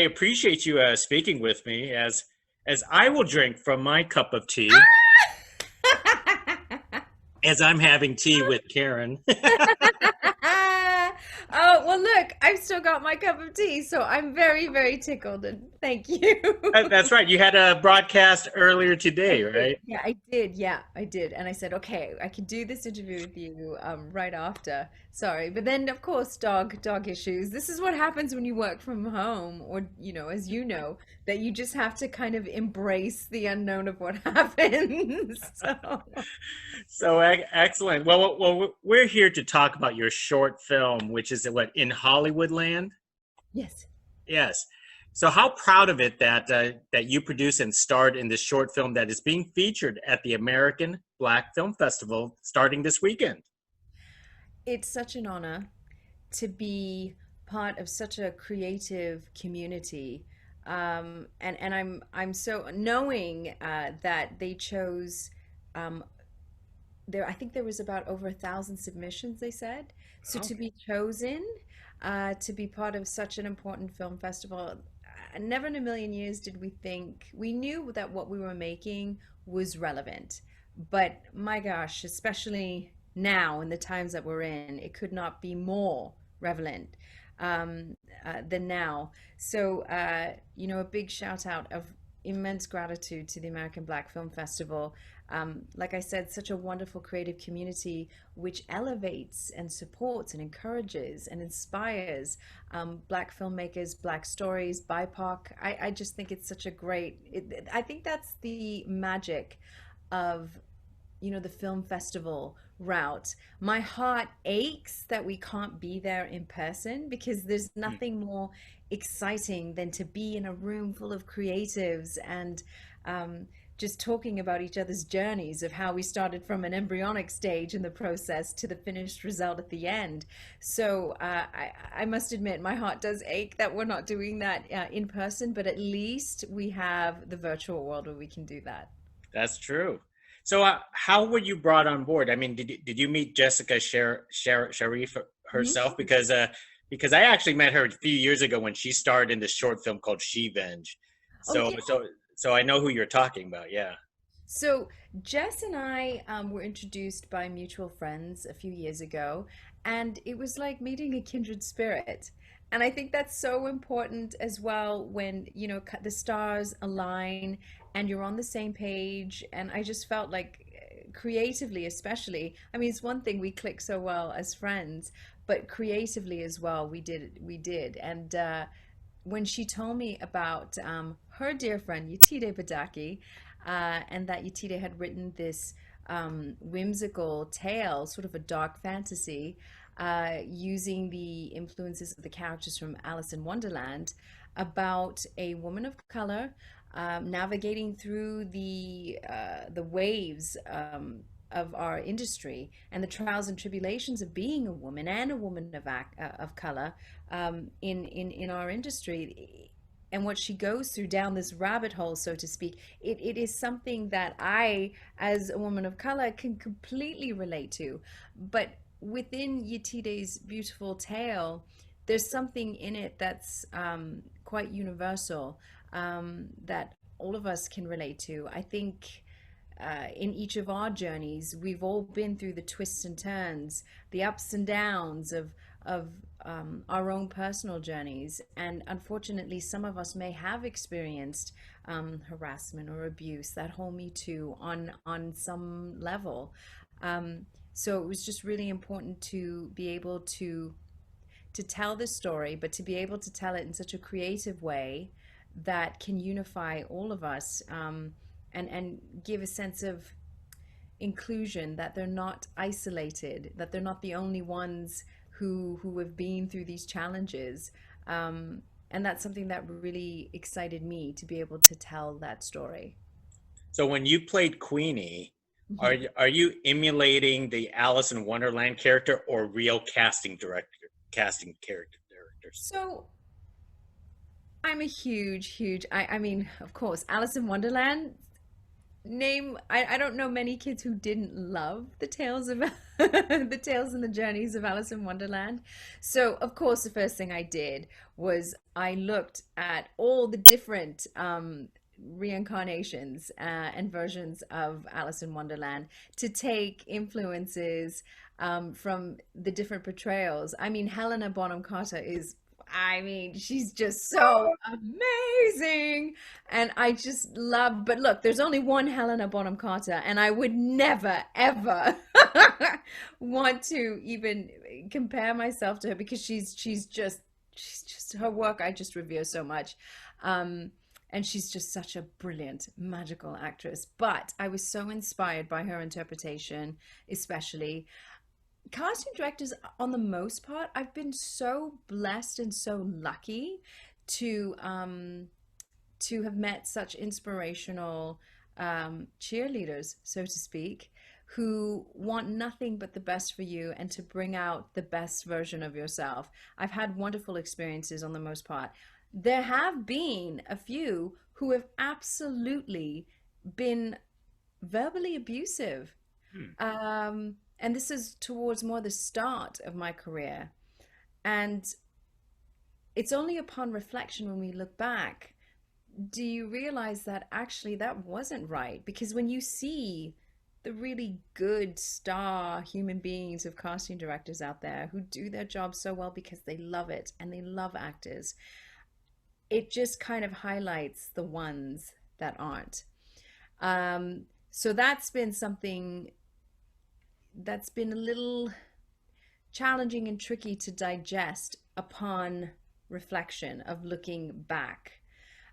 appreciate you speaking with me as I will drink from my cup of tea as I'm having tea with Karen. Oh, well, look, I've still got my cup of tea, so I'm very, very tickled and thank you. That's right. You had a broadcast earlier I today, did. right? Yeah, I did. Yeah, I did. And I said, okay, I can do this interview with you right after. Sorry. But then, of course, dog issues. This is what happens when you work from home, or, as you know, that you just have to kind of embrace the unknown of what happens. So, So excellent. Well, we're here to talk about your short film, which is what in Hollywoodland. yes. Yes. So how proud of it that you produced and starred in this short film that is being featured at the American Black Film Festival starting this weekend. It's such an honor to be part of such a creative community. And I'm so knowing that they chose there. I think there was about over 1,000 submissions. They said so to Okay. be chosen to be part of such an important film festival. Never in a million years did we think we knew that what we were making was relevant, but my gosh, especially now in the times that we're in, it could not be more relevant than now. So, a big shout out of immense gratitude to the American Black Film Festival. Like I said, such a wonderful creative community which elevates and supports and encourages and inspires Black filmmakers, Black stories, BIPOC. I just think it's such a I think that's the magic of the film festival route. My heart aches that we can't be there in person because there's Hmm. nothing more exciting than to be in a room full of creatives and just talking about each other's journeys of how we started from an embryonic stage in the process to the finished result at the end. So I must admit, my heart does ache that we're not doing that in person, but at least we have the virtual world where we can do that. That's true. So how were you brought on board? I mean, did you meet Jessica Sharif herself? Mhm. Because I actually met her a few years ago when she starred in this short film called She Venge. Oh, So yeah. so so I know who you're talking about. Yeah. So Jess and I were introduced by mutual friends a few years ago, and it was like meeting a kindred spirit. And I think that's so important as well when, the stars align and you're on the same page. And I just felt like creatively, especially, I mean, it's one thing we click so well as friends, but creatively as well, we did. And when she told me about her dear friend Yetide Badaki, and that Yetide had written this whimsical tale, sort of a dark fantasy, using the influences of the characters from Alice in Wonderland, about a woman of color navigating through the waves of our industry and the trials and tribulations of being a woman and a woman of color in our industry, and what she goes through down this rabbit hole, so to speak. It is something that I, as a woman of color, can completely relate to. But within Yetide's beautiful tale, there's something in it that's quite universal, that all of us can relate to. I think in each of our journeys, we've all been through the twists and turns, the ups and downs of our own personal journeys. And unfortunately, some of us may have experienced harassment or abuse, that whole Me Too, on some level. So it was just really important to be able to tell this story, but to be able to tell it in such a creative way that can unify all of us, and give a sense of inclusion, that they're not isolated, that they're not the only ones who have been through these challenges. And that's something that really excited me to be able to tell that story. So when you played Queenie, are Mhm. are you emulating the Alice in Wonderland character or real casting character directors? So I'm a huge, huge, I mean, of course, Alice in Wonderland, name, I don't know many kids who didn't love the tales of the tales and the journeys of Alice in Wonderland. So, of course, the first thing I did was I looked at all the different reincarnations and versions of Alice in Wonderland to take influences from the different portrayals. I mean, Helena Bonham Carter is, I mean, she's just so amazing. And I just love, but look, there's only one Helena Bonham Carter, and I would never, ever want to even compare myself to her because she's just her work I just revere so much. Um, and she's just such a brilliant, magical actress. But I was so inspired by her interpretation, especially casting directors. On the most part, I've been so blessed and so lucky to have met such inspirational cheerleaders, so to speak, who want nothing but the best for you and to bring out the best version of yourself. I've had wonderful experiences on the most part. There have been a few who have absolutely been verbally abusive. Hmm. And this is towards more the start of my career. And it's only upon reflection when we look back do you realize that actually that wasn't right? Because when you see the really good star human beings of casting directors out there who do their job so well because they love it and they love actors, it just kind of highlights the ones that aren't. So that's been something that's been a little challenging and tricky to digest upon reflection of looking back.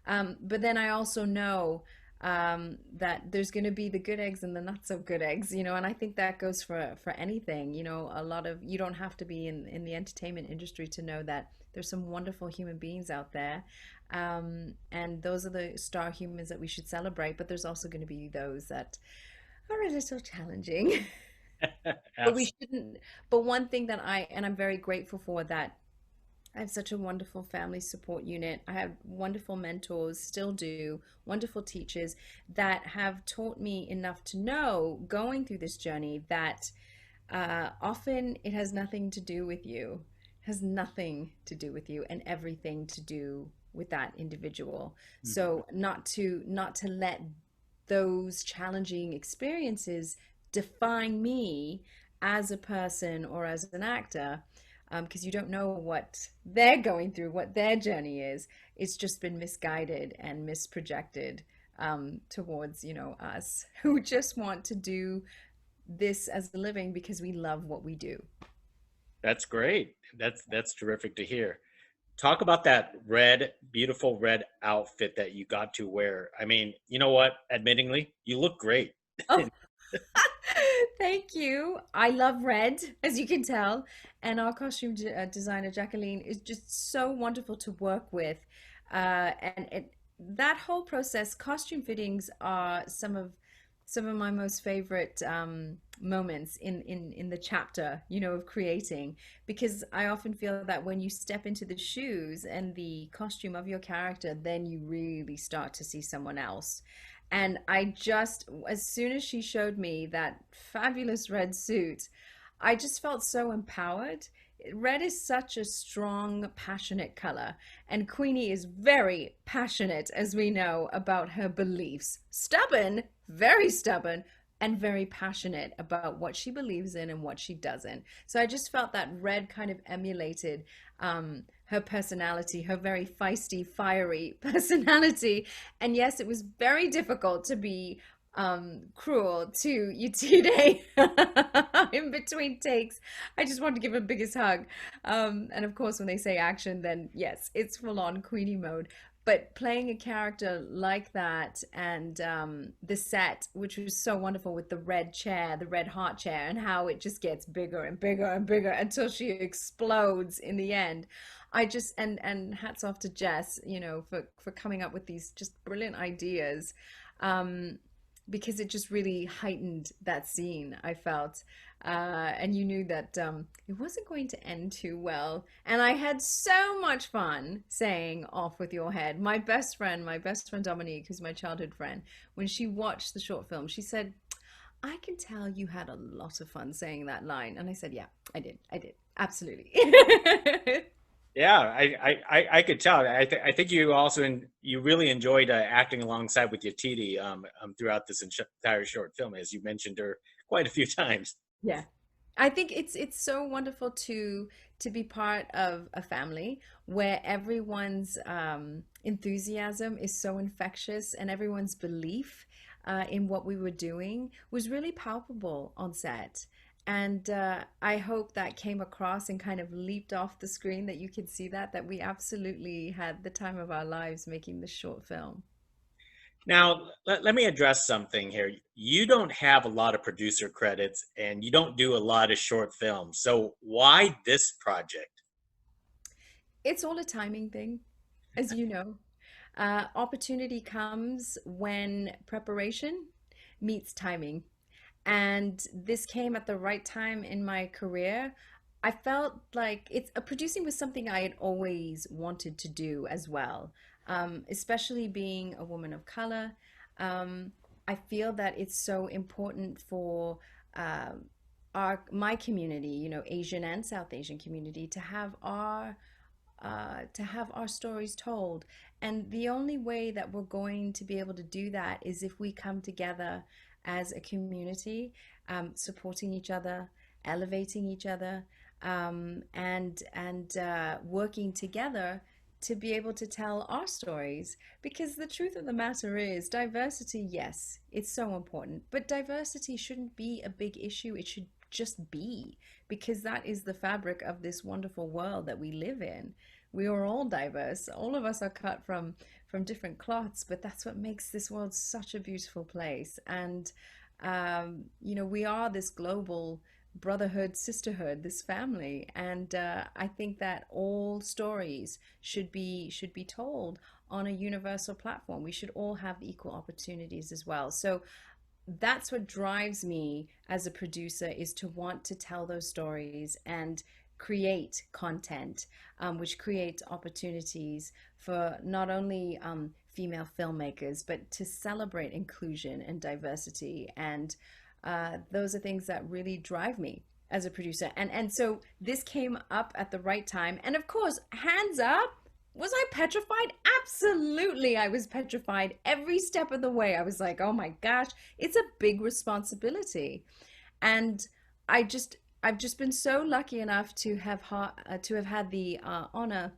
But then I also know that there's going to be the good eggs and the not so good eggs, and I think that goes for anything. A lot of you don't have to be in the entertainment industry to know that there's some wonderful human beings out there, and those are the star humans that we should celebrate. But there's also going to be those that are a little challenging. But we Absolutely. shouldn't. But one thing that I'm very grateful for that I have such a wonderful family support unit. I have wonderful mentors, still do, wonderful teachers that have taught me enough to know going through this journey that often it has nothing to do with you, has nothing to do with you, and everything to do with that individual. Mhm. So not to let those challenging experiences define me as a person or as an actor, because you don't know what they're going through, what their journey is. It's just been misguided and misprojected towards, us who just want to do this as a living because we love what we do. That's great. That's terrific to hear. Talk about that red, beautiful red outfit that you got to wear. I mean, you know what? Admittingly, you look great. Oh, thank you. I love red, as you can tell. And our costume designer, Jacqueline, is just so wonderful to work with. That whole process, costume fittings are some of my most favorite moments in the chapter, of creating, because I often feel that when you step into the shoes and the costume of your character, then you really start to see someone else. And as soon as she showed me that fabulous red suit, I just felt so empowered. Red is such a strong, passionate color, and Queenie is very passionate, as we know, about her beliefs. Stubborn, very stubborn, and very passionate about what she believes in and what she doesn't. So I just felt that red kind of emulated her personality, her very feisty, fiery personality. And yes, it was very difficult to be cruel to Utide in between takes. I just wanted to give her the biggest hug. And of course, when they say action, then yes, it's full on Queenie mode. But playing a character like that and the set, which was so wonderful with the red chair, the red heart chair, and how it just gets bigger and bigger and bigger until she explodes in the end. I just and hats off to Jess, for coming up with these just brilliant ideas. Um, because it just really heightened that scene, I felt. And you knew that it wasn't going to end too well. And I had so much fun saying "off with your head." My best friend Dominique, who's my childhood friend, when she watched the short film, she said, "I can tell you had a lot of fun saying that line." And I said, "Yeah, I did, absolutely." Yeah, I could tell. I think you also you really enjoyed acting alongside with Yatiti throughout this entire short film, as you mentioned her quite a few times. Yeah. I think it's so wonderful to be part of a family where everyone's enthusiasm is so infectious and everyone's belief in what we were doing was really palpable on set. And I hope that came across and kind of leaped off the screen that you could see that we absolutely had the time of our lives making this short film. Now, let me address something here. You don't have a lot of producer credits and you don't do a lot of short films. So why this project? It's all a timing thing, as you know. Opportunity comes when preparation meets timing. And this came at the right time in my career. I felt like producing was something I had always wanted to do as well, especially being a woman of color. I feel that it's so important for uh, my community, you know, Asian and South Asian community, to have our stories told. And the only way that we're going to be able to do that is if we come together as a community, supporting each other, elevating each other, and working together to be able to tell our stories. Because the truth of the matter is, diversity, yes, it's so important, but diversity shouldn't be a big issue. It should just be, because that is the fabric of this wonderful world that we live in. We are all diverse. All of us are cut from different cloths, but that's what makes this world such a beautiful place. And you know, we are this global brotherhood, sisterhood, this family, and I think that all stories should be told on a universal platform. We should all have equal opportunities as well. So that's what drives me as a producer, is to want to tell those stories and create content, which creates opportunities for not only female filmmakers, but to celebrate inclusion and diversity. And those are things that really drive me as a producer. And so this came up at the right time. And of course, hands up, was I petrified? Absolutely, I was petrified every step of the way. I was like, oh my gosh, it's a big responsibility. And I've just been so lucky enough to have had the honor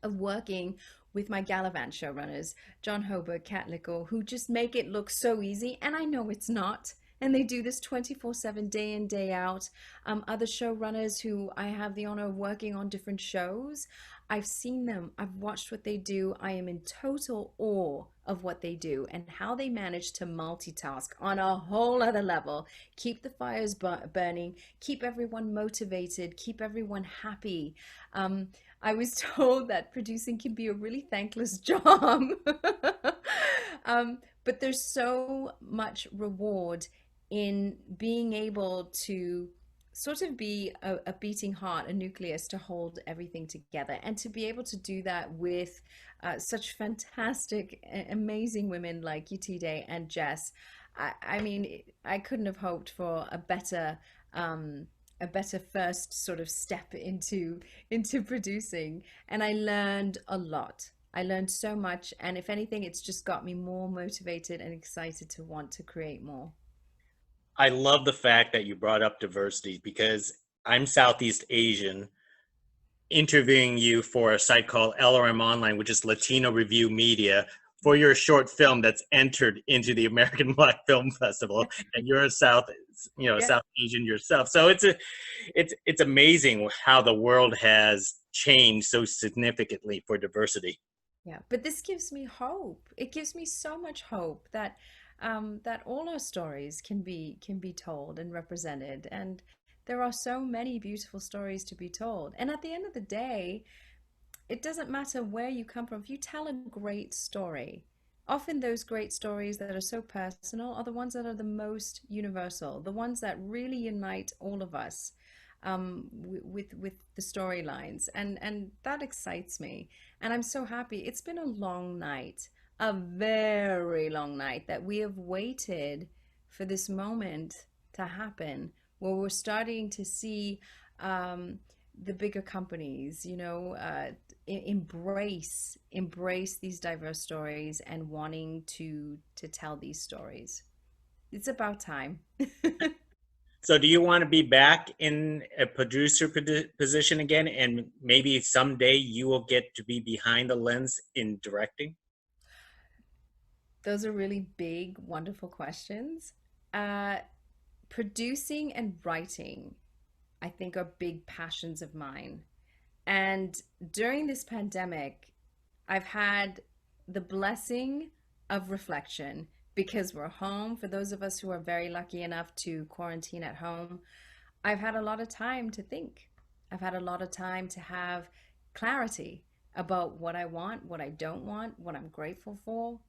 of working with my Gallivant showrunners, John Hoberg, Kat Lickle, who just make it look so easy. And I know it's not. And they do this 24/7, day in, day out. Other showrunners who I have the honor of working on different shows, I've seen them, I've watched what they do. I am in total awe of what they do and how they manage to multitask on a whole other level, keep the fires burning, keep everyone motivated, keep everyone happy. I was told that producing can be a really thankless job. But there's so much reward in being able to sort of be a beating heart, a nucleus to hold everything together, and to be able to do that with such fantastic, amazing women like Yetide and Jess. I mean, I couldn't have hoped for a better first sort of step into producing. And I learned a lot. I learned so much, and if anything, it's just got me more motivated and excited to want to create more. I love the fact that you brought up diversity because I'm Southeast Asian, interviewing you for a site called LRM Online, which is Latino Review Media, for your short film that's entered into the American Black Film Festival, and you're a Yeah. South Asian yourself. So it's amazing how the world has changed so significantly for diversity. Yeah, but this gives me hope. It gives me so much hope that that all our stories can be told and represented, and there are so many beautiful stories to be told. And at the end of the day, it doesn't matter where you come from. If you tell a great story, often those great stories that are so personal are the ones that are the most universal, the ones that really unite all of us, with the storylines, and that excites me. And I'm so happy. It's been a long night, a very long night, that we have waited for this moment to happen, where we're starting to see um, the bigger companies, embrace these diverse stories and wanting to tell these stories. It's about time. So do you want to be back in a producer position again, and maybe someday you will get to be behind the lens in directing? Those are really big, wonderful questions. Uh, Producing and writing, I think, are big passions of mine. And during this pandemic, I've had the blessing of reflection because we're home. For those of us who are very lucky enough to quarantine at home, I've had a lot of time to think. I've had a lot of time to have clarity about what I want, what I don't want, what I'm grateful for,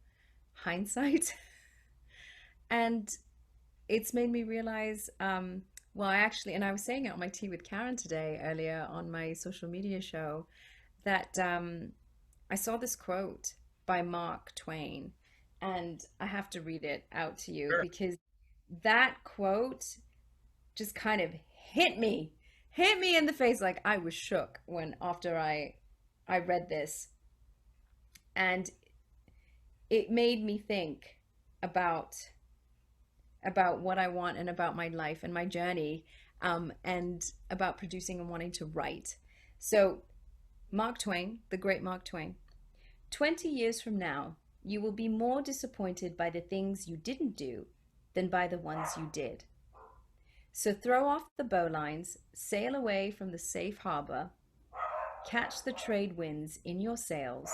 hindsight. And it's made me realize, well, I actually, and I was saying it on my Tea with Karen today, earlier on my social media show, that I saw this quote by Mark Twain, and I have to read it out to you Sure. because that quote just kind of hit me in the face. Like I was shook when after I read this, and it made me think about what I want and about my life and my journey, and about producing and wanting to write. So, Mark Twain, the great Mark Twain, 20 years from now, you will be more disappointed by the things you didn't do than by the ones you did. So throw off the bowlines, sail away from the safe harbor, catch the trade winds in your sails,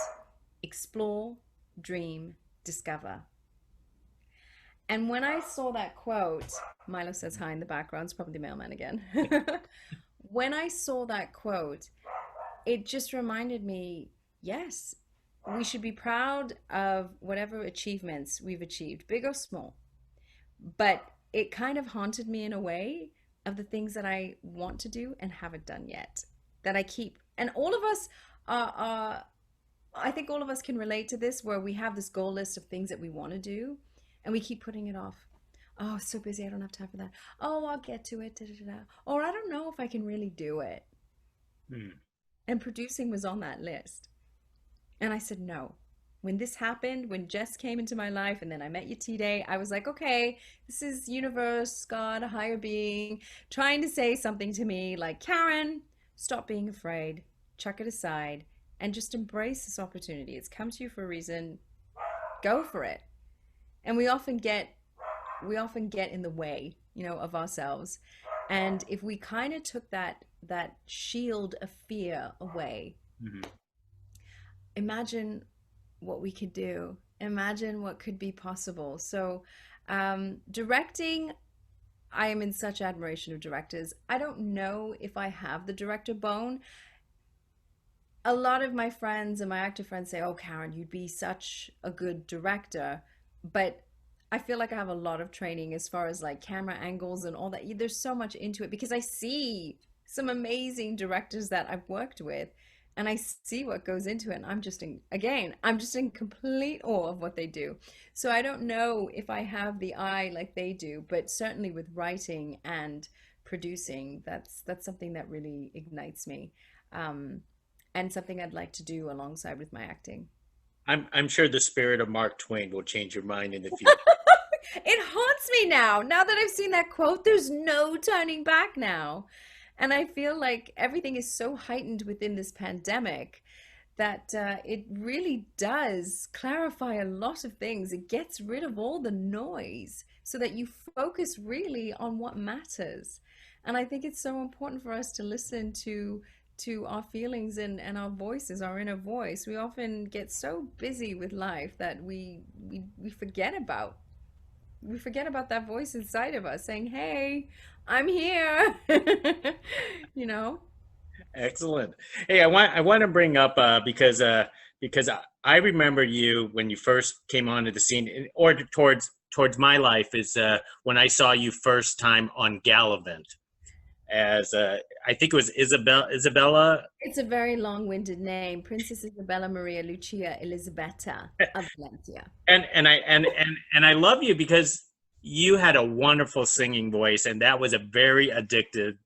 explore, dream, discover. And when I saw that quote, Milo says hi in the background, it's probably the mailman again. When I saw that quote, it just reminded me, yes, we should be proud of whatever achievements we've achieved, big or small. But it kind of haunted me in a way of the things that I want to do and haven't done yet, that I keep. And all of us are I think all of us can relate to this, where we have this goal list of things that we want to do and we keep putting it off. Oh, so busy, I don't have time for that. Oh, I'll get to it. Da, da, da. Or I don't know if I can really do it. Hmm. And producing was on that list. And I said no. When this happened, when Jess came into my life and then I met you today, I was like, okay, this is universe, God, a higher being, trying to say something to me like, Karen, stop being afraid, chuck it aside, and just embrace this opportunity. It's come to you for a reason. Go for it. And we often get in the way, of ourselves. And if we kind of took that shield of fear away, Mhm. imagine what we could do. Imagine what could be possible. So, directing, I am in such admiration of directors. I don't know if I have the director bone. A lot of my friends and my actor friends say, "Oh, Karen, you'd be such a good director." But I feel like I have a lot of training as far as like camera angles and all that. There's so much into it because I see some amazing directors that I've worked with and I see what goes into it. And I'm just in complete awe of what they do. So I don't know if I have the eye like they do, but certainly with writing and producing, that's something that really ignites me. Um, and something I'd like to do alongside with my acting. I'm sure the spirit of Mark Twain will change your mind in the future. It haunts me now. Now that I've seen that quote, there's no turning back now. And I feel like everything is so heightened within this pandemic that it really does clarify a lot of things. It gets rid of all the noise so that you focus really on what matters. And I think it's so important for us to listen to our feelings and our voices, our inner voice. We often get so busy with life that we forget about that voice inside of us saying, "Hey, I'm here." you know? Excellent. Hey, I want to bring up because I remember you when you first came onto the scene, or towards my life is when I saw you first time on Gallivant as I think it was Isabella. It's a very long-winded name, Princess Isabella Maria Lucia Elisabetta of Valencia. And I love you because you had a wonderful singing voice, and that was a very addictive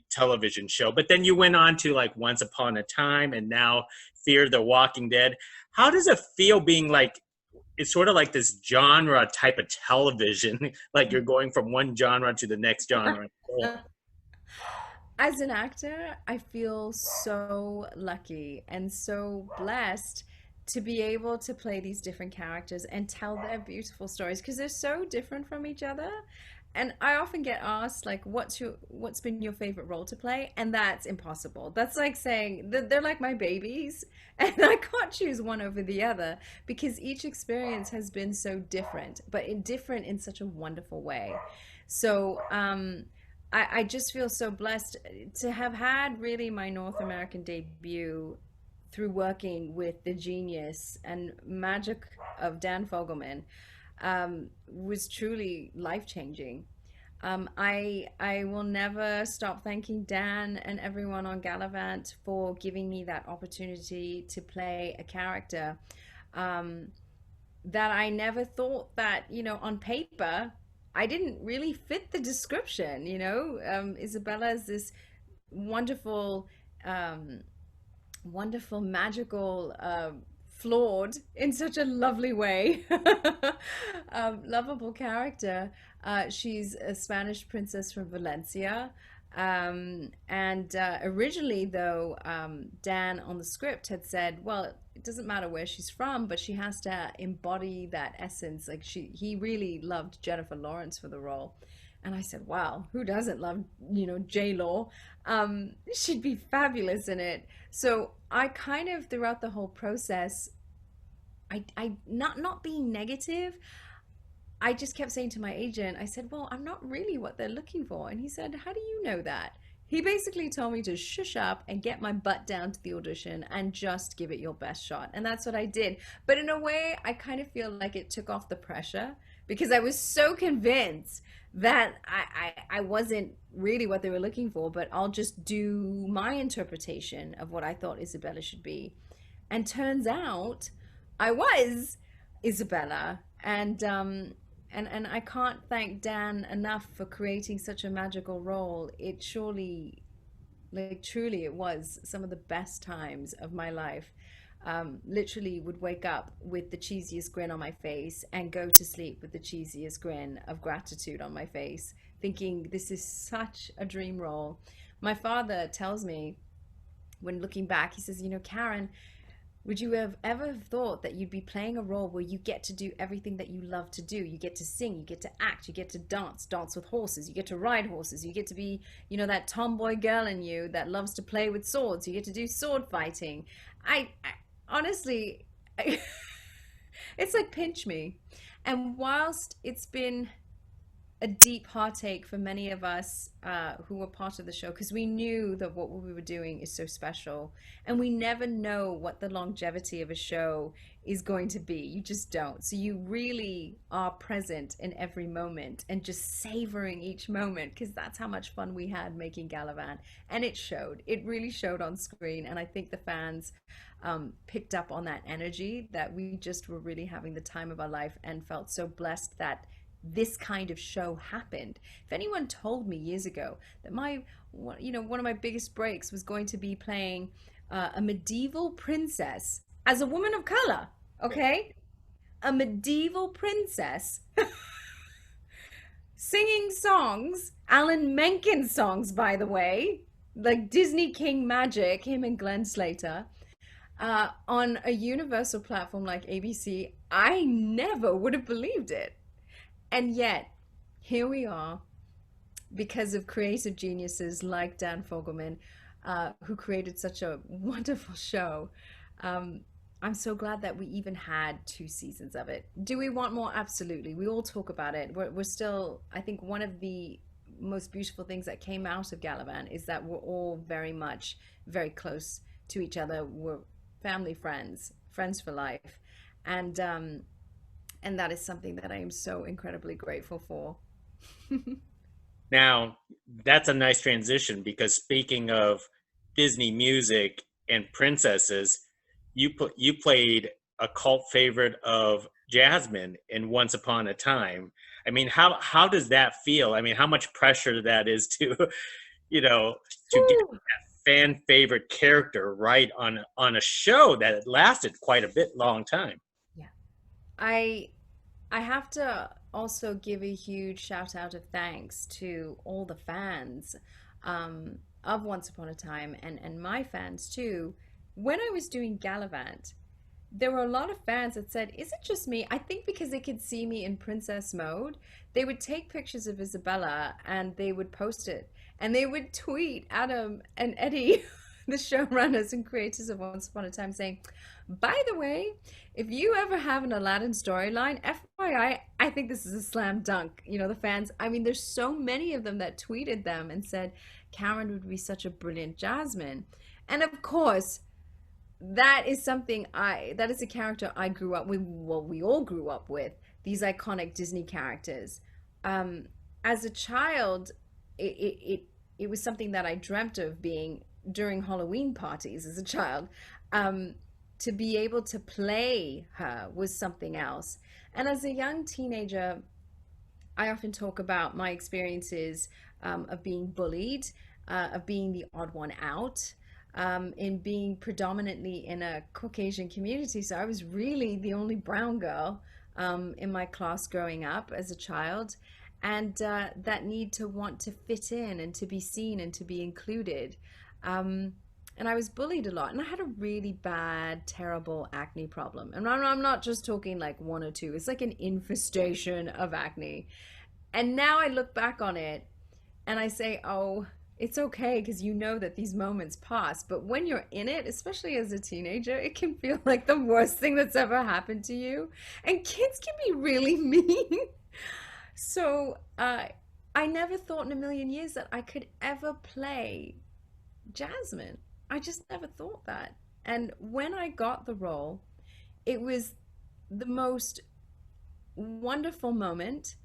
television show. But then you went on to like Once Upon a Time, and now Fear the Walking Dead. How does it feel being like it's sort of like this genre type of television, like you're going from one genre to the next genre? As an actor, I feel so lucky and so blessed to be able to play these different characters and tell their beautiful stories because they're so different from each other. And I often get asked like what's been your favorite role to play? And that's impossible. That's like saying they're like my babies and I can't choose one over the other because each experience has been so different, but different in such a wonderful way. So I just feel so blessed to have had really my North American debut through working with the genius and magic of Dan Fogelman was truly life changing. I will never stop thanking Dan and everyone on Gallivant for giving me that opportunity to play a character um, that I never thought that, on paper, I didn't really fit the description. Isabella is this wonderful, um, wonderful, magical, flawed in such a lovely way, lovable character. She's a Spanish princess from Valencia. And originally, though, Dan on the script had said, well, it doesn't matter where she's from, but she has to embody that essence. Like he really loved Jennifer Lawrence for the role. And I said, wow, who doesn't love, J-Law? She'd be fabulous in it. So I kind of, throughout the whole process, I not being negative, I just kept saying to my agent, I said, well, I'm not really what they're looking for. And he said, how do you know that? He basically told me to shush up and get my butt down to the audition and just give it your best shot. And that's what I did. But in a way, I kind of feel like it took off the pressure because I was so convinced that I wasn't really what they were looking for, but I'll just do my interpretation of what I thought Isabella should be. And turns out I was Isabella. And I can't thank Dan enough for creating such a magical role. It surely, like truly, it was some of the best times of my life. Literally would wake up with the cheesiest grin on my face and go to sleep with the cheesiest grin of gratitude on my face, thinking this is such a dream role. My father tells me when looking back, he says, Karen, would you have ever thought that you'd be playing a role where you get to do everything that you love to do? You get to sing, you get to act, you get to dance with horses, you get to ride horses, you get to be, that tomboy girl in you that loves to play with swords, you get to do sword fighting. I honestly, it's like pinch me. And whilst it's been a deep heartache for many of us who were part of the show because we knew that what we were doing is so special and we never know what the longevity of a show is going to be. You just don't. So you really are present in every moment and just savoring each moment because that's how much fun we had making Gallivant. And it showed. It really showed on screen. And I think the fans picked up on that energy that we just were really having the time of our life and felt so blessed that this kind of show happened. If anyone told me years ago that one of my biggest breaks was going to be playing a medieval princess as a woman of color, okay? A medieval princess singing songs, Alan Menken songs, by the way, like Disney King Magic, him and Glenn Slater, on a universal platform like ABC, I never would have believed it. And yet, here we are, because of creative geniuses like Dan Fogelman, who created such a wonderful show. I'm so glad that we even had 2 seasons of it. Do we want more? Absolutely. We all talk about it. We're still, I think, one of the most beautiful things that came out of Gallivant is that we're all very much very close to each other. We're family friends, friends for life, and that is something that I am so incredibly grateful for. Now, that's a nice transition because speaking of Disney music and princesses, you played a cult favorite of Jasmine in Once Upon a Time. I mean, how does that feel? I mean, how much pressure that is to, you know, to get Woo! that fan favorite character right on a show that lasted quite a bit long time. Yeah. I I have to also give a huge shout out of thanks to all the fans of Once Upon a Time and my fans too. When I was doing Gallivant, there were a lot of fans that said, "Is it just me?" I think because they could see me in princess mode, they would take pictures of Isabella and they would post it. And they would tweet Adam and Eddie, the showrunners and creators of Once Upon a Time, saying, "By the way, if you ever have an Aladdin storyline, FYI, I think this is a slam dunk." You know, the fans, I mean, there's so many of them that tweeted them and said, "Karen would be such a brilliant Jasmine." And of course, that is a character I grew up with. Well, we all grew up with these iconic Disney characters. Um, as a child, it was something that I dreamt of being during Halloween parties as a child. Um, to be able to play her was something else. And as a young teenager, I often talk about my experiences of being bullied, of being the odd one out, in being predominantly in a Caucasian community. So I was really the only brown girl in my class growing up as a child. And that need to want to fit in and to be seen and to be included. Um, and I was bullied a lot, and I had a really bad, terrible acne problem. And I'm not just talking like one or two, it's like an infestation of acne. And now I look back on it and I say, oh, it's okay because you know that these moments pass. But when you're in it, especially as a teenager, it can feel like the worst thing that's ever happened to you. And kids can be really mean. So I never thought in a million years that I could ever play Jasmine. I just never thought that. And when I got the role, it was the most wonderful moment.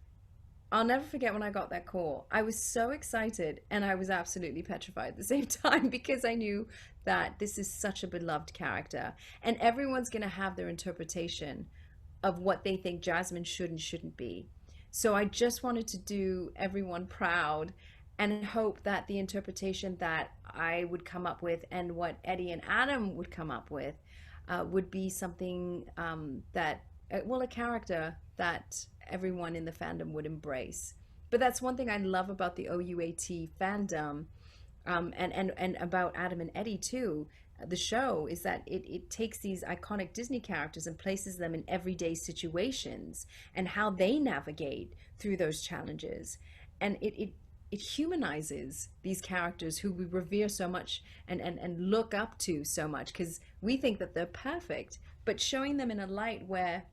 I'll never forget when I got that call. I was so excited and I was absolutely petrified at the same time because I knew that this is such a beloved character and everyone's going to have their interpretation of what they think Jasmine should and shouldn't be. So I just wanted to do everyone proud and hope that the interpretation that I would come up with and what Eddie and Adam would come up with would be something well, a character that everyone in the fandom would embrace. But that's one thing I love about the OUAT fandom, and about Adam and Eddie too. The show is that it takes these iconic Disney characters and places them in everyday situations and how they navigate through those challenges. And it humanizes these characters who we revere so much and look up to so much because we think that they're perfect, but showing them in a light where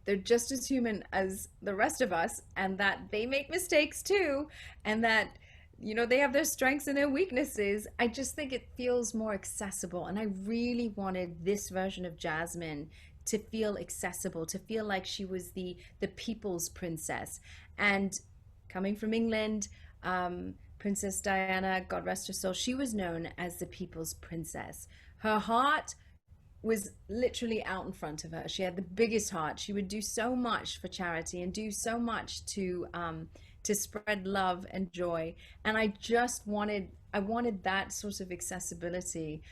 they're just as human as the rest of us and that they make mistakes too and that they have their strengths and their weaknesses. I just think it feels more accessible, and I really wanted this version of Jasmine to feel accessible, to feel like she was the people's princess. And coming from England, Princess Diana, God rest her soul, she was known as the people's princess. Her heart was literally out in front of her. She had the biggest heart. She would do so much for charity and do so much to spread love and joy. And I wanted that sort of accessibility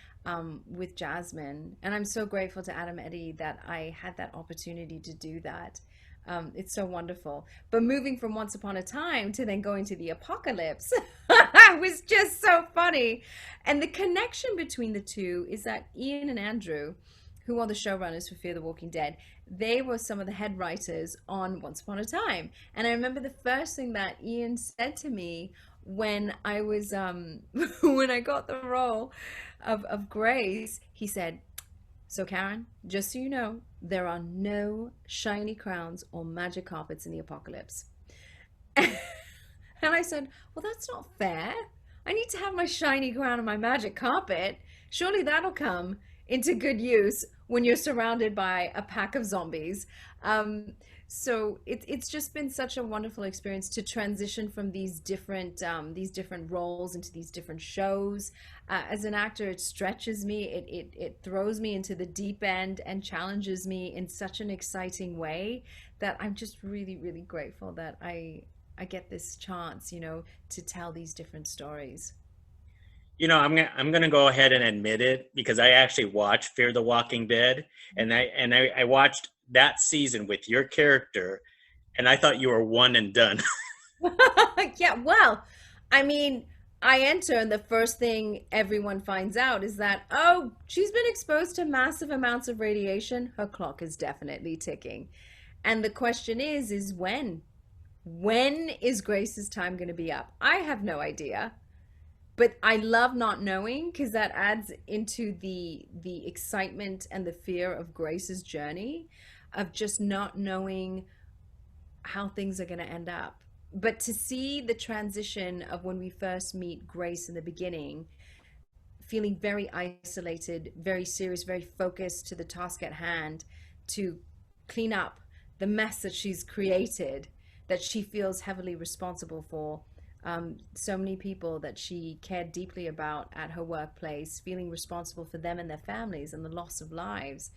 with Jasmine. And I'm so grateful to Adam Eddy that I had that opportunity to do that. It's so wonderful. But moving from Once Upon a Time to then going to the apocalypse was just so funny. And the connection between the two is that Ian and Andrew, who are the showrunners for Fear the Walking Dead, they were some of the head writers on Once Upon a Time. And I remember the first thing that Ian said to me when I was when I got the role of Grace, he said, "So Karen, just so you know, there are no shiny crowns or magic carpets in the apocalypse." And I said, well, that's not fair. I need to have my shiny crown and my magic carpet. Surely that'll come into good use when you're surrounded by a pack of zombies. Um, so it's just been such a wonderful experience to transition from these different roles into these different shows. As an actor, it stretches me, it throws me into the deep end and challenges me in such an exciting way that I'm just really, really grateful that I get this chance, to tell these different stories. I'm gonna go ahead and admit it because I actually watched Fear the Walking Dead, and I watched that season with your character, and I thought you were one and done. Yeah, well, I mean, I enter, and the first thing everyone finds out is that, oh, she's been exposed to massive amounts of radiation. Her clock is definitely ticking. And the question is when? When is Grace's time going to be up? I have no idea. But I love not knowing because that adds into the excitement and the fear of Grace's journey of just not knowing how things are going to end up. But to see the transition of when we first meet Grace in the beginning, feeling very isolated, very serious, very focused to the task at hand, to clean up the mess that she's created, that she feels heavily responsible for. So many people that she cared deeply about at her workplace, feeling responsible for them and their families and the loss of lives.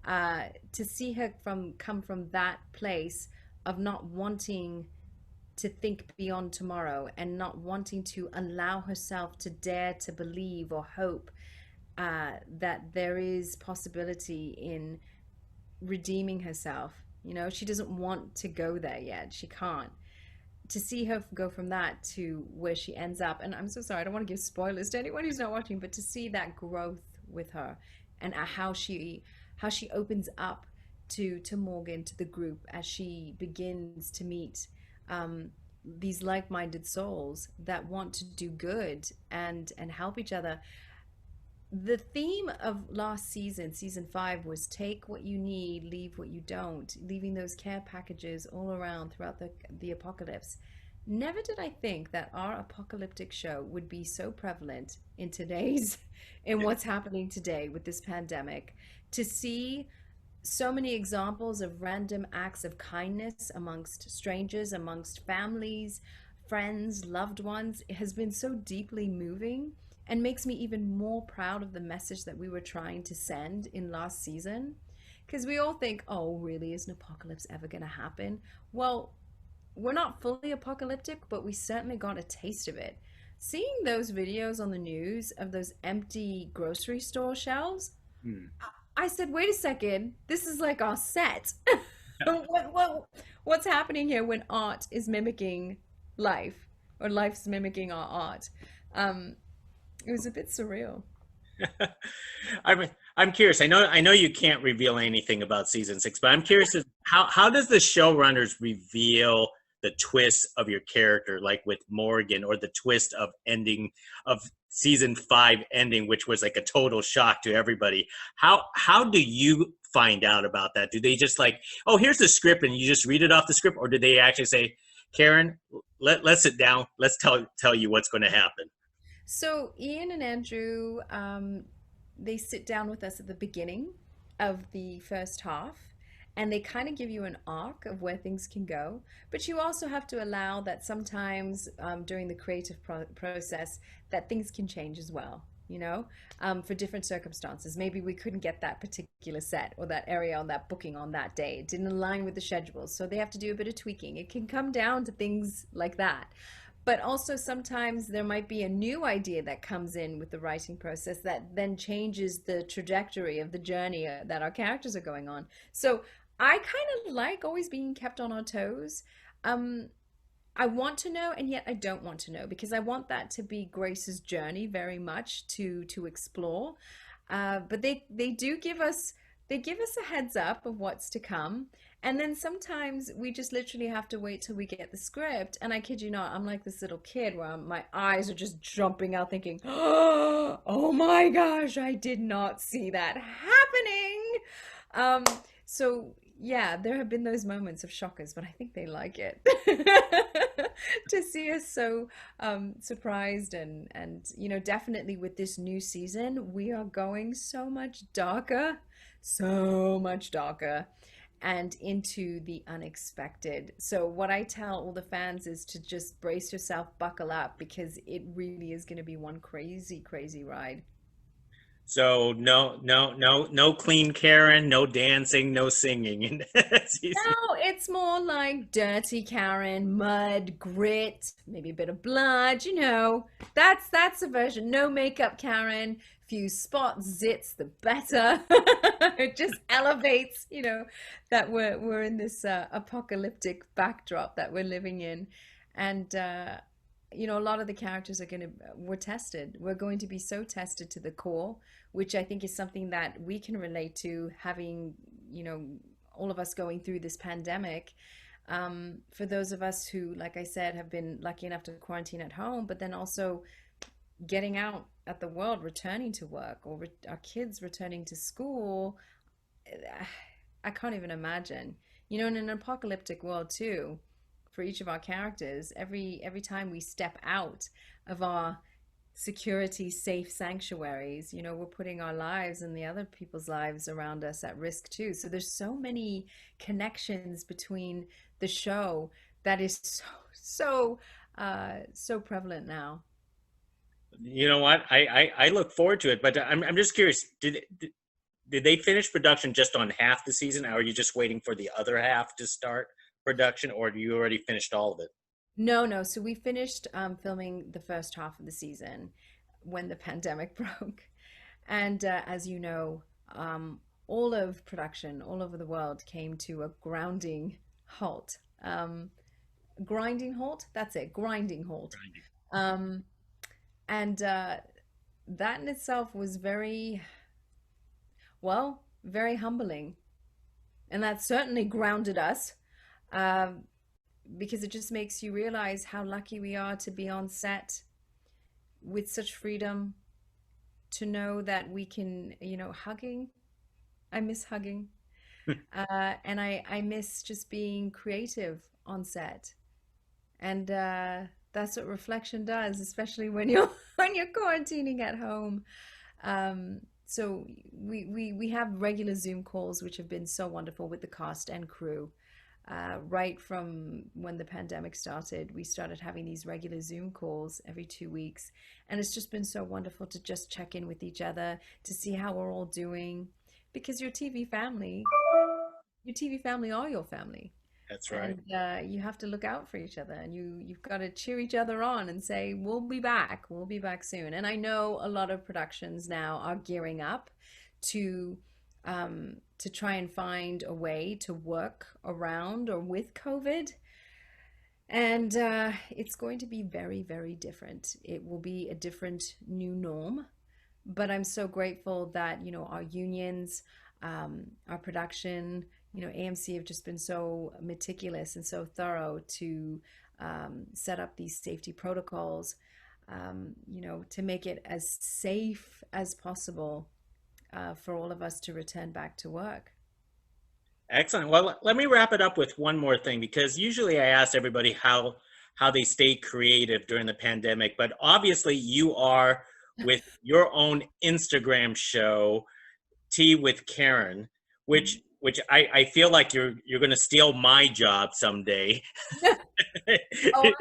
To see her come from that place of not wanting to think beyond tomorrow and not wanting to allow herself to dare to believe or hope that there is possibility in redeeming herself. She doesn't want to go there yet. She can't. To see her go from that to where she ends up, and I'm so sorry, I don't want to give spoilers to anyone who's not watching, but to see that growth with her and how she opens up to Morgan, to the group, as she begins to meet these like-minded souls that want to do good and help each other. The theme of last season, season 5, was take what you need, leave what you don't, leaving those care packages all around throughout the apocalypse. Never did I think that our apocalyptic show would be so prevalent in what's happening today with this pandemic. To see so many examples of random acts of kindness amongst strangers, amongst families, friends, loved ones, it has been so deeply moving and makes me even more proud of the message that we were trying to send in last season. Because we all think, oh, really, is an apocalypse ever going to happen? Well, we're not fully apocalyptic, but we certainly got a taste of it. Seeing those videos on the news of those empty grocery store shelves, Hmm. I said, wait a second, this is like our set. What's happening here when art is mimicking life, or life's mimicking our art? Um, it was a bit surreal. I'm curious. I know you can't reveal anything about season 6, but I'm curious how does the showrunners reveal the twist of your character, like with Morgan, or the twist of season 5 ending, which was like a total shock to everybody. How do you find out about that? Do they just like, oh, here's the script, and you just read it off the script, or do they actually say, Karen, let's sit down, let's tell you what's going to happen? So Ian and Andrew, they sit down with us at the beginning of the first half, and they kind of give you an arc of where things can go. But you also have to allow that sometimes during the creative process that things can change as well. For different circumstances. Maybe we couldn't get that particular set or that area on that booking on that day. It didn't align with the schedules, so they have to do a bit of tweaking. It can come down to things like that. But also sometimes there might be a new idea that comes in with the writing process that then changes the trajectory of the journey that our characters are going on. So I kind of like always being kept on our toes. Um, I want to know, and yet I don't want to know, because I want that to be Grace's journey very much to explore. But they do give us a heads up of what's to come. And then sometimes we just literally have to wait till we get the script. And I kid you not, I'm like this little kid where my eyes are just jumping out thinking, oh my gosh, I did not see that happening. So yeah, there have been those moments of shockers, but I think they like it to see us so surprised and definitely with this new season, we are going so much darker, and into the unexpected. So what I tell all the fans is to just brace yourself, buckle up, because it really is going to be one crazy, crazy ride. So no clean Karen, no dancing, no singing in season. No, it's more like dirty Karen, mud, grit, maybe a bit of blood, That's a version. No makeup Karen, few spots, zits, the better. It just elevates, that we're in this apocalyptic backdrop that we're living in. And a lot of the characters we're tested. We're going to be so tested to the core, which I think is something that we can relate to, having, you know, all of us going through this pandemic. For those of us who, like I said, have been lucky enough to quarantine at home, but then also getting out at the world, returning to work, or our kids returning to school, I can't even imagine. In an apocalyptic world too, for each of our characters, every time we step out of our security safe sanctuaries, we're putting our lives and the other people's lives around us at risk too. So there's so many connections between the show that is so prevalent now. You know what? I look forward to it, but I'm just curious. Did they finish production just on half the season, or are you just waiting for the other half to start production, or do you already finished all of it? No, no. So we finished filming the first half of the season when the pandemic broke. And as you know, all of production all over the world came to a grounding halt. Grinding halt? That's it, grinding halt. Um, and that in itself was very humbling. And that certainly grounded us. Um, because it just makes you realize how lucky we are to be on set with such freedom, to know that we can, hugging. I miss hugging. And I miss just being creative on set. And that's what reflection does, especially when you're when you're quarantining at home. So we have regular Zoom calls, which have been so wonderful with the cast and crew. Right from when the pandemic started, we started having these regular Zoom calls every 2 weeks. And it's just been so wonderful to just check in with each other, to see how we're all doing. Because your TV family are your family. That's right. And you have to look out for each other, and you've got to cheer each other on and say, we'll be back soon. And I know a lot of productions now are gearing up to to try and find a way to work around or with COVID. And it's going to be very, very different. It will be a different new norm. But I'm so grateful that, our unions, our production, AMC have just been so meticulous and so thorough to set up these safety protocols, to make it as safe as possible for all of us to return back to work. Excellent. Well, let me wrap it up with one more thing, because usually I ask everybody how they stay creative during the pandemic, but obviously you are with your own Instagram show, Tea with Karen, which I feel like you're going to steal my job someday. Oh,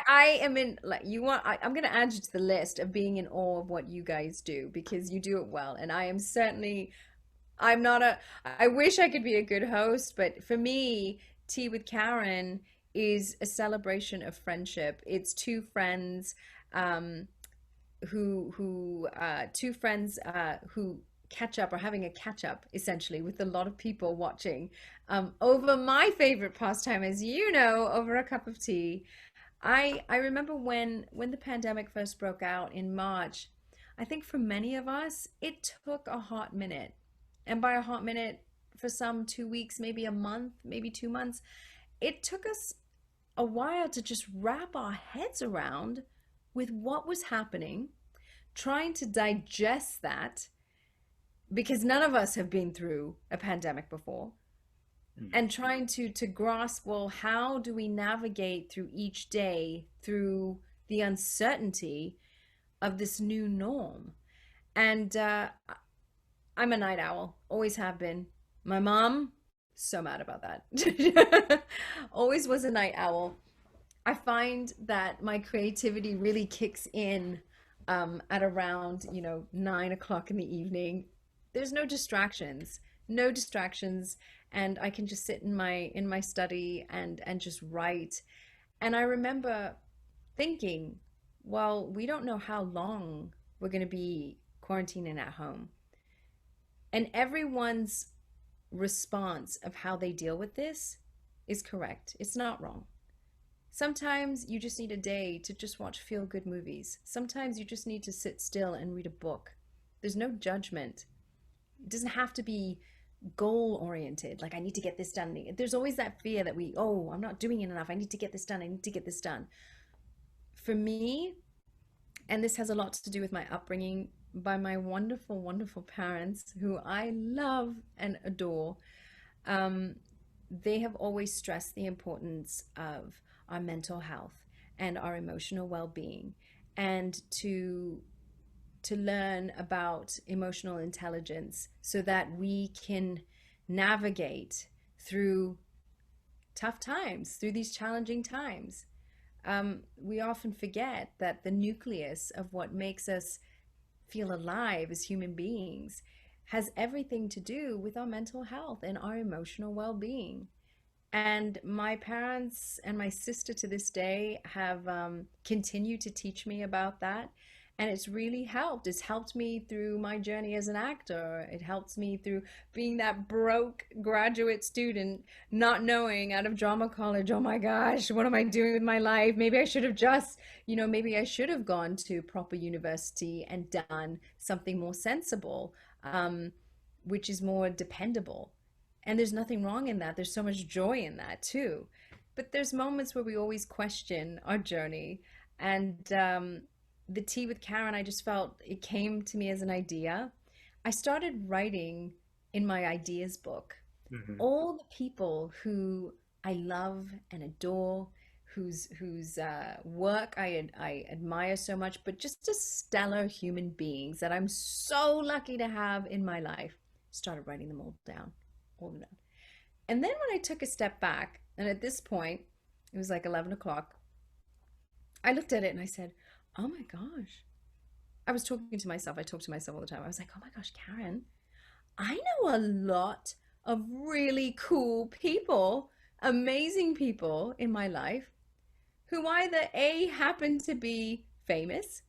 I am in, like, I'm going to add you to the list of being in awe of what you guys do, because you do it well. And I am certainly, I'm not a, I wish I could be a good host, but for me, Tea with Karen is a celebration of friendship. It's two friends, um, two friends who catch up, or having a catch up essentially, with a lot of people watching over my favorite pastime, as you know, over a cup of tea. I remember when the pandemic first broke out in March. I think for many of us it took a hot minute, and by a hot minute, for some 2 weeks, maybe a month, maybe 2 months, it took us a while to just wrap our heads around with what was happening, trying to digest that, because none of us have been through a pandemic before. Mhm. and trying to grasp, well, how do we navigate through each day through the uncertainty of this new norm? And I'm a night owl, always have been. My mom, so mad about that. Always was a night owl. I find that my creativity really kicks in at around, 9 o'clock in the evening. There's no distractions, and I can just sit in my study and just write. And I remember thinking, well, we don't know how long we're going to be quarantining at home. And everyone's response of how they deal with this is correct. It's not wrong. Sometimes you just need a day to just watch feel good movies. Sometimes you just need to sit still and read a book. There's no judgment. It doesn't have to be goal oriented. Like, I need to get this done. There's always that fear that oh, I'm not doing it enough. I need to get this done. I need to get this done. For me, and this has a lot to do with my upbringing by my wonderful, wonderful parents who I love and adore. Um, they have always stressed the importance of our mental health and our emotional well-being, and to learn about emotional intelligence so that we can navigate through tough times, through these challenging times. We often forget that the nucleus of what makes us feel alive as human beings has everything to do with our mental health and our emotional well-being. And my parents and my sister to this day have continued to teach me about that. And it's really helped. It's helped me through my journey as an actor. It helps me through being that broke graduate student, not knowing out of drama college, oh my gosh, what am I doing with my life? Maybe I should have just, maybe I should have gone to proper university and done something more sensible, which is more dependable. And there's nothing wrong in that. There's so much joy in that too. But there's moments where we always question our journey. And the tea with Karen, I just felt it came to me as an idea. I started writing in my ideas book Mhm. all the people who I love and adore, whose work I admire so much, but just as stellar human beings that I'm so lucky to have in my life. Started writing them all down, all of them. And then when I took a step back, and at this point, it was like 11 o'clock, I looked at it and I said, oh my gosh. I was talking to myself. I talk to myself all the time. I was like, oh my gosh, Karen, I know a lot of really cool people, amazing people in my life who either A, happen to be famous,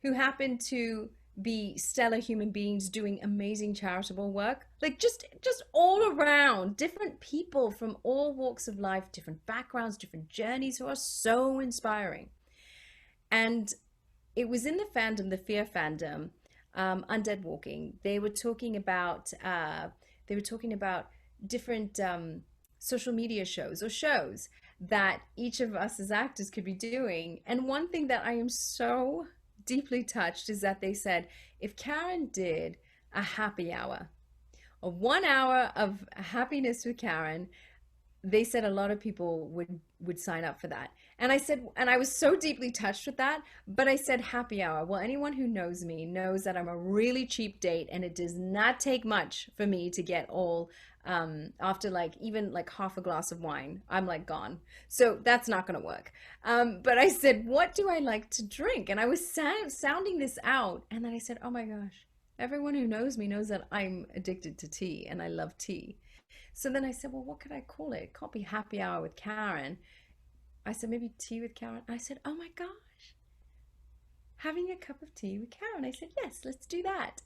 who happen to be stellar human beings doing amazing charitable work, like just all around different people from all walks of life, different backgrounds, different journeys, who are so inspiring. And it was in the fandom, the fear fandom, Undead Walking. They were talking about different social media shows or shows that each of us as actors could be doing. And one thing that I am so deeply touched is that they said, if Karen did a happy hour, a 1 hour of happiness with Karen, they said a lot of people would sign up for that. And I said, and I was so deeply touched with that, but I said happy hour. Well, anyone who knows me knows that I'm a really cheap date, and it does not take much for me to get all after like even like half a glass of wine, I'm like gone. So that's not going to work. But I said, what do I like to drink? And I was sounding this out, and then I said, oh my gosh, everyone who knows me knows that I'm addicted to tea and I love tea. So then I said, well, what could I call it? It can't be happy hour with Karen. I said, maybe tea with Karen. I said, oh my gosh, having a cup of tea with Karen. I said, yes, let's do that.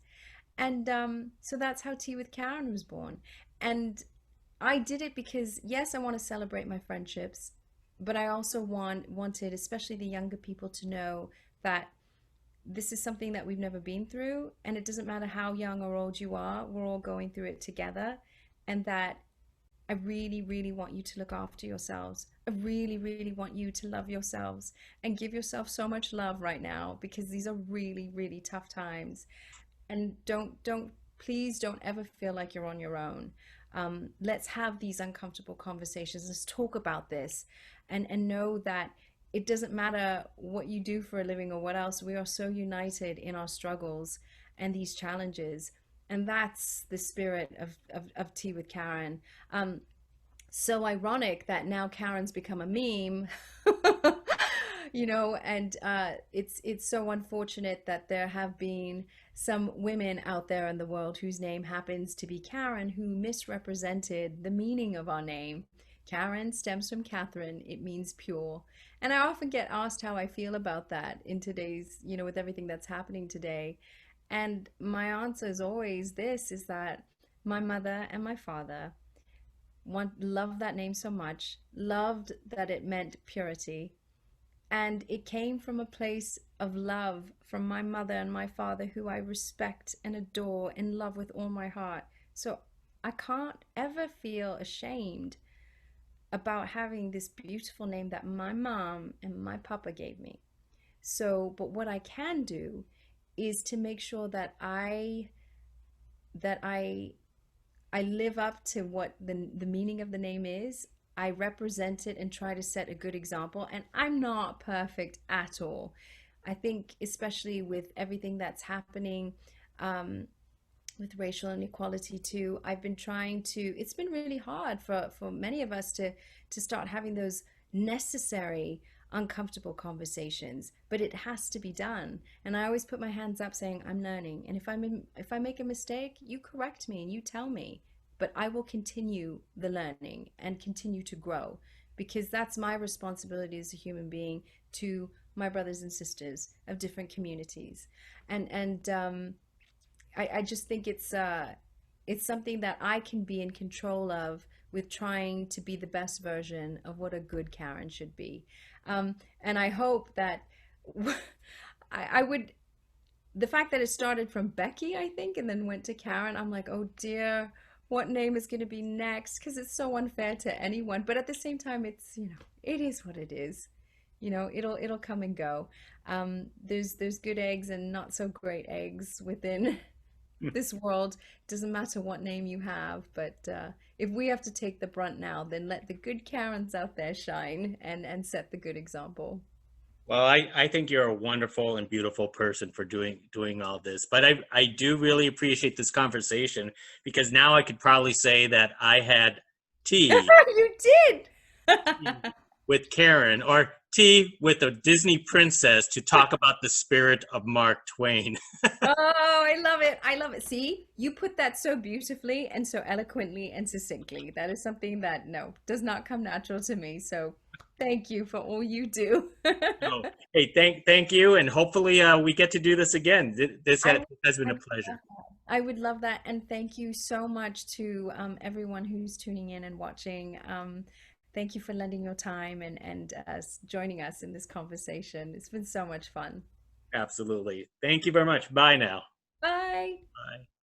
And so that's how Tea with Karen was born. And I did it because, yes, I want to celebrate my friendships, but I also wanted, especially the younger people, to know that this is something that we've never been through, and it doesn't matter how young or old you are, we're all going through it together, and that I really, really want you to look after yourselves. I really, really want you to love yourselves and give yourself so much love right now, because these are really, really tough times. And please don't ever feel like you're on your own. Let's have these uncomfortable conversations. Let's talk about this, and know that it doesn't matter what you do for a living or what else. We are so united in our struggles and these challenges, and that's the spirit of Tea with Karen. So ironic that now Karen's become a meme. And it's so unfortunate that there have been some women out there in the world whose name happens to be Karen who misrepresented the meaning of our name. Karen stems from Catherine, it means pure. And I often get asked how I feel about that in today's, with everything that's happening today. And my answer is always this, is that my mother and my father loved that name so much, loved that it meant purity, and it came from a place of love from my mother and my father, who I respect and adore and love with all my heart. So I can't ever feel ashamed about having this beautiful name that my mom and my papa gave me. So, but what I can do is to make sure that I live up to what the meaning of the name is. I represent it and try to set a good example. And I'm not perfect at all. I think, especially with everything that's happening, with racial inequality too, I've been trying to. It's been really hard for many of us to start having those necessary uncomfortable conversations, but it has to be done. And I always put my hands up saying I'm learning, and if I make a mistake, you correct me and you tell me, but I will continue the learning and continue to grow, because that's my responsibility as a human being to my brothers and sisters of different communities. And I just think it's something that I can be in control of, with trying to be the best version of what a good Karen should be. And I hope that I would, the fact that it started from Becky, I think, and then went to Karen, I'm like, oh dear, what name is going to be next? Because it's so unfair to anyone. But at the same time, it is what it is. It'll come and go. There's good eggs and not so great eggs within this world. Doesn't matter what name you have, but if we have to take the brunt now, then let the good Karens out there shine and set the good example. Well, I think you're a wonderful and beautiful person for doing all this. But I do really appreciate this conversation, because now I could probably say that I had tea You did. with Karen, or tea with a Disney princess, to talk about the spirit of Mark Twain. Oh, I love it. I love it. See, you put that so beautifully and so eloquently and succinctly. That is something that, no, does not come natural to me. So thank you for all you do. So, hey, thank you, and hopefully we get to do this again. I, This has been I a would love pleasure. that. I would love that. And thank you so much to everyone who's tuning in and watching. Thank you for lending your time and joining us in this conversation. It's been so much fun. Absolutely. Thank you very much. Bye now. Bye. Bye.